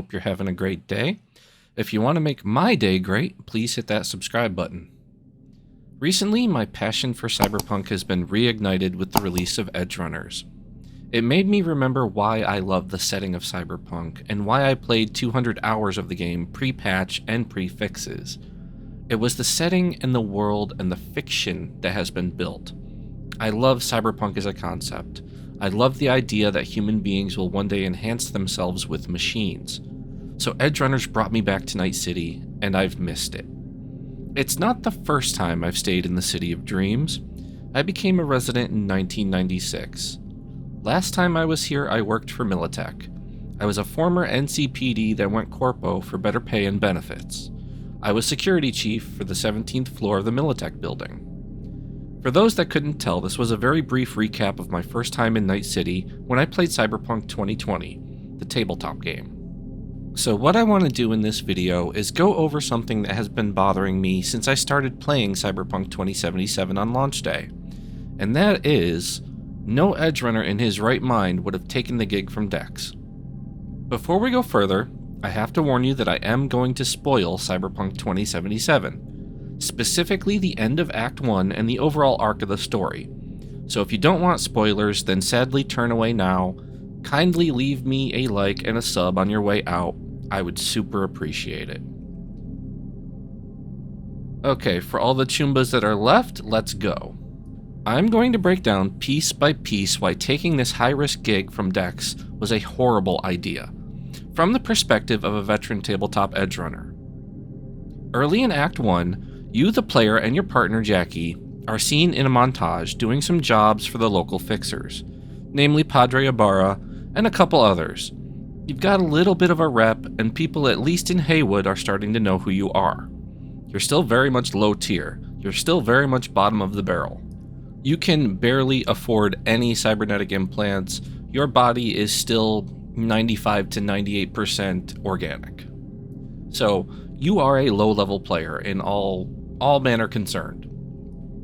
hope you're having a great day. If you want to make my day great, please hit that subscribe button. Recently, my passion for Cyberpunk has been reignited with the release of Edgerunners. It made me remember why I love the setting of Cyberpunk and why I played 200 hours of the game pre-patch and pre-fixes. It was the setting and the world and the fiction that has been built. I love Cyberpunk as a concept. I love the idea that human beings will one day enhance themselves with machines. So Edgerunners brought me back to Night City, and I've missed it. It's not the first time I've stayed in the City of Dreams. I became a resident in 1996. Last time I was here, I worked for Militech. I was a former NCPD that went corpo for better pay and benefits. I was security chief for the 17th floor of the Militech building. For those that couldn't tell, this was a very brief recap of my first time in Night City when I played Cyberpunk 2020, the tabletop game. So what I want to do in this video is go over something that has been bothering me since I started playing Cyberpunk 2077 on launch day. And that is, no Edgerunner in his right mind would have taken the gig from Dex. Before we go further, I have to warn you that I am going to spoil Cyberpunk 2077, specifically the end of Act 1 and the overall arc of the story. So if you don't want spoilers, then sadly turn away now. Kindly leave me a like and a sub on your way out. I would super appreciate it. Okay, for all the Chumbas that are left, let's go. I'm going to break down piece by piece why taking this high-risk gig from Dex was a horrible idea, from the perspective of a veteran tabletop edgerunner. Early in Act 1, you, the player, and your partner Jackie are seen in a montage doing some jobs for the local fixers, namely Padre Ibarra and a couple others. You've got a little bit of a rep, and people at least in Haywood are starting to know who you are. You're still very much low tier. You're still very much bottom of the barrel. You can barely afford any cybernetic implants. Your body is still 95 to 98% organic. So you are a low-level player in all manner concerned.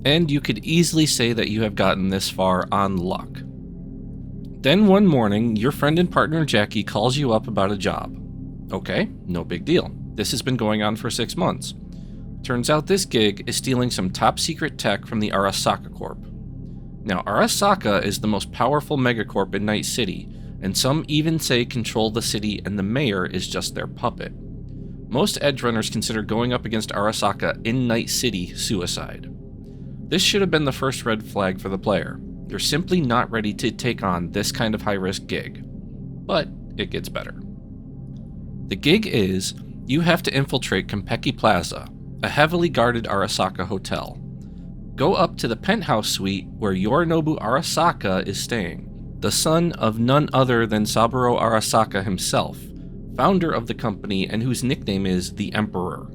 And you could easily say that you have gotten this far on luck. Then one morning, your friend and partner Jackie calls you up about a job. Okay, no big deal. This has been going on for 6 months. Turns out this gig is stealing some top secret tech from the Arasaka Corp. Now, Arasaka is the most powerful megacorp in Night City, and some even say control the city and the mayor is just their puppet. Most edgerunners consider going up against Arasaka in Night City suicide. This should have been the first red flag for the player. You're simply not ready to take on this kind of high-risk gig. But it gets better. The gig is, you have to infiltrate Konpeki Plaza, a heavily guarded Arasaka hotel. Go up to the penthouse suite where Yorinobu Arasaka is staying, the son of none other than Saburo Arasaka himself, founder of the company and whose nickname is the Emperor.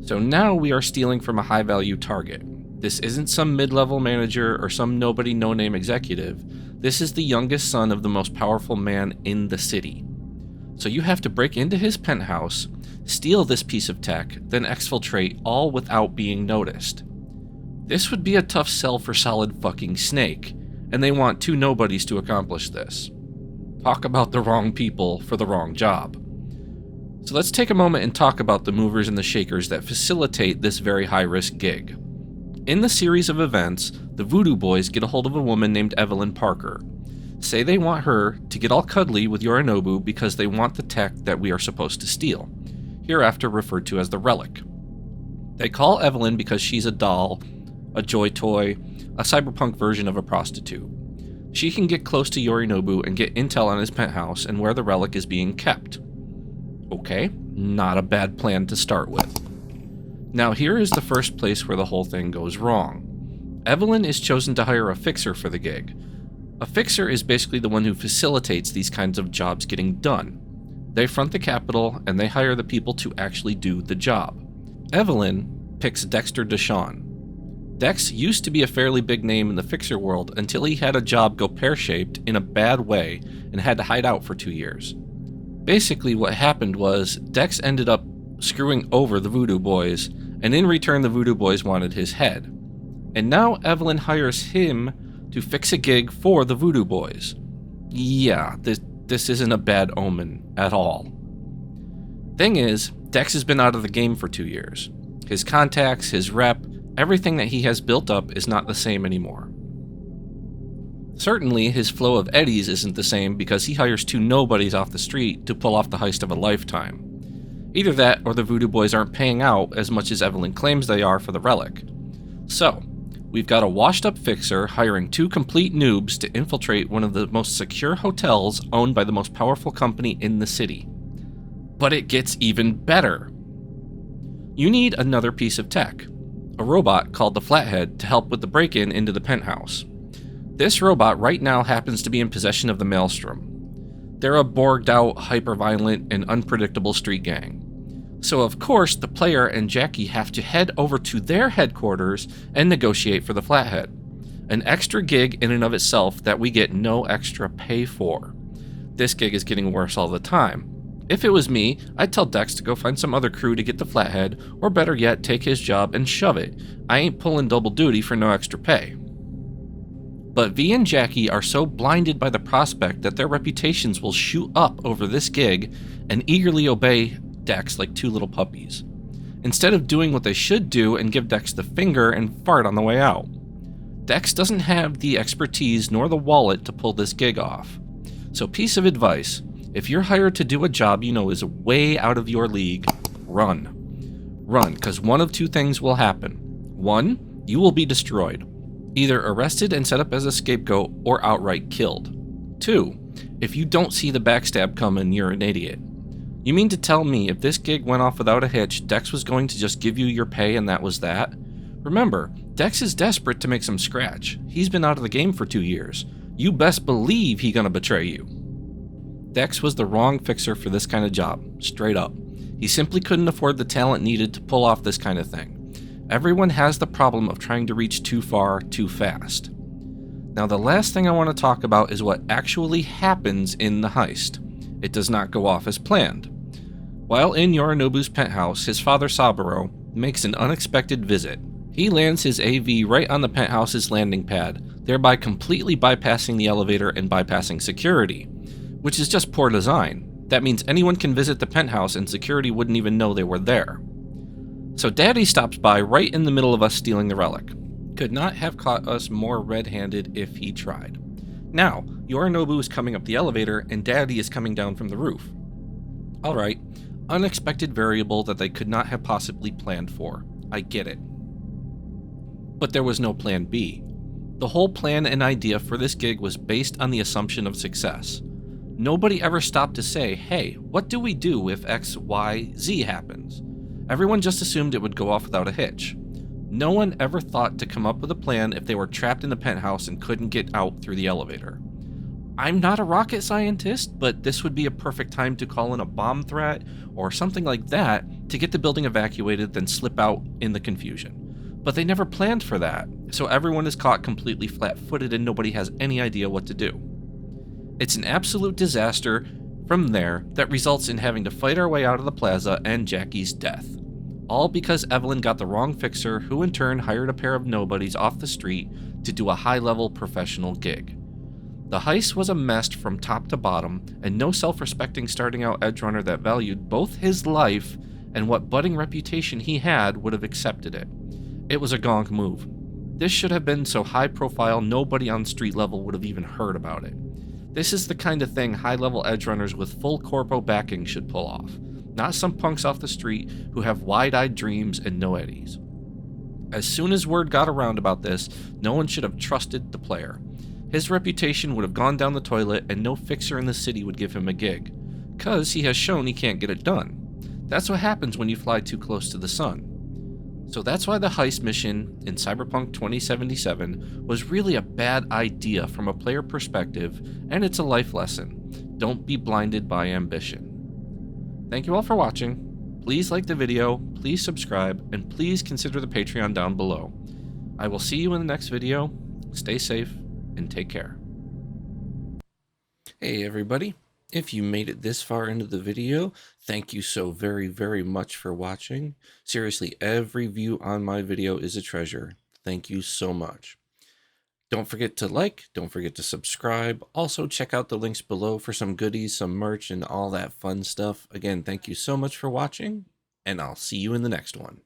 So now we are stealing from a high-value target. This isn't some mid-level manager or some nobody no-name executive. This is the youngest son of the most powerful man in the city. So you have to break into his penthouse, steal this piece of tech, then exfiltrate all without being noticed. This would be a tough sell for Solid fucking Snake, and they want two nobodies to accomplish this. Talk about the wrong people for the wrong job. So let's take a moment and talk about the movers and the shakers that facilitate this very high-risk gig. In the series of events, the Voodoo Boys get a hold of a woman named Evelyn Parker. Say they want her to get all cuddly with Yorinobu because they want the tech that we are supposed to steal, hereafter referred to as the Relic. They call Evelyn because she's a doll, a joy toy, a cyberpunk version of a prostitute. She can get close to Yorinobu and get intel on his penthouse and where the Relic is being kept. Okay, not a bad plan to start with. Now here is the first place where the whole thing goes wrong. Evelyn is chosen to hire a fixer for the gig. A fixer is basically the one who facilitates these kinds of jobs getting done. They front the capital and they hire the people to actually do the job. Evelyn picks Dexter Deshawn. Dex used to be a fairly big name in the fixer world until he had a job go pear-shaped in a bad way and had to hide out for 2 years. Basically what happened was Dex ended up screwing over the Voodoo Boys, and in return the Voodoo Boys wanted his head. And now Evelyn hires him to fix a gig for the Voodoo Boys. Yeah, this isn't a bad omen at all. Thing is, Dex has been out of the game for 2 years. His contacts, his rep, everything that he has built up is not the same anymore. Certainly, his flow of eddies isn't the same because he hires 2 nobodies off the street to pull off the heist of a lifetime. Either that or the Voodoo Boys aren't paying out as much as Evelyn claims they are for the relic. So, we've got a washed-up fixer hiring 2 complete noobs to infiltrate one of the most secure hotels owned by the most powerful company in the city. But it gets even better. You need another piece of tech, a robot called the Flathead to help with the break-in into the penthouse. This robot right now happens to be in possession of the Maelstrom. They're a borged-out, hyper-violent, and unpredictable street gang. So of course, the player and Jackie have to head over to their headquarters and negotiate for the Flathead. An extra gig in and of itself that we get no extra pay for. This gig is getting worse all the time. If it was me, I'd tell Dex to go find some other crew to get the Flathead, or better yet, take his job and shove it. I ain't pulling double duty for no extra pay. But V and Jackie are so blinded by the prospect that their reputations will shoot up over this gig and eagerly obey Dex like 2 little puppies, instead of doing what they should do and give Dex the finger and fart on the way out. Dex doesn't have the expertise nor the wallet to pull this gig off. So piece of advice, if you're hired to do a job you know is way out of your league, run. Run, because one of 2 things will happen. 1, you will be destroyed, either arrested and set up as a scapegoat or outright killed. 2, if you don't see the backstab coming, you're an idiot. You mean to tell me if this gig went off without a hitch, Dex was going to just give you your pay and that was that? Remember, Dex is desperate to make some scratch. He's been out of the game for 2 years. You best believe he gonna betray you. Dex was the wrong fixer for this kind of job, straight up. He simply couldn't afford the talent needed to pull off this kind of thing. Everyone has the problem of trying to reach too far, too fast. Now the last thing I want to talk about is what actually happens in the heist. It does not go off as planned. While in Yorinobu's penthouse, his father Saburo makes an unexpected visit. He lands his AV right on the penthouse's landing pad, thereby completely bypassing the elevator and bypassing security, which is just poor design. That means anyone can visit the penthouse and security wouldn't even know they were there. So Daddy stops by right in the middle of us stealing the relic. Could not have caught us more red-handed if he tried. Now, Yorinobu is coming up the elevator and Daddy is coming down from the roof. Alright, unexpected variable that they could not have possibly planned for. I get it. But there was no plan B. The whole plan and idea for this gig was based on the assumption of success. Nobody ever stopped to say, hey, what do we do if X, Y, Z happens? Everyone just assumed it would go off without a hitch. No one ever thought to come up with a plan if they were trapped in the penthouse and couldn't get out through the elevator. I'm not a rocket scientist, but this would be a perfect time to call in a bomb threat or something like that to get the building evacuated, then slip out in the confusion. But they never planned for that, so everyone is caught completely flat-footed and nobody has any idea what to do. It's an absolute disaster from there that results in having to fight our way out of the plaza and Jackie's death. All because Evelyn got the wrong fixer, who in turn hired a pair of nobodies off the street to do a high-level professional gig. The heist was a mess from top to bottom, and no self-respecting starting-out edgerunner that valued both his life and what budding reputation he had would have accepted it. It was a gonk move. This should have been so high-profile nobody on street level would have even heard about it. This is the kind of thing high-level edgerunners with full corpo backing should pull off, not some punks off the street who have wide-eyed dreams and no eddies. As soon as word got around about this, no one should have trusted the player. His reputation would have gone down the toilet and no fixer in the city would give him a gig, 'cause he has shown he can't get it done. That's what happens when you fly too close to the sun. So that's why the heist mission in Cyberpunk 2077 was really a bad idea from a player perspective, and it's a life lesson. Don't be blinded by ambition. Thank you all for watching. Please like the video, please subscribe, and please consider the Patreon down below. I will see you in the next video. Stay safe and take care. Hey everybody. If you made it this far into the video, thank you so very, very much for watching. Seriously, every view on my video is a treasure. Thank you so much. Don't forget to like, don't forget to subscribe. Also, check out the links below for some goodies, some merch, and all that fun stuff. Again, thank you so much for watching, and I'll see you in the next one.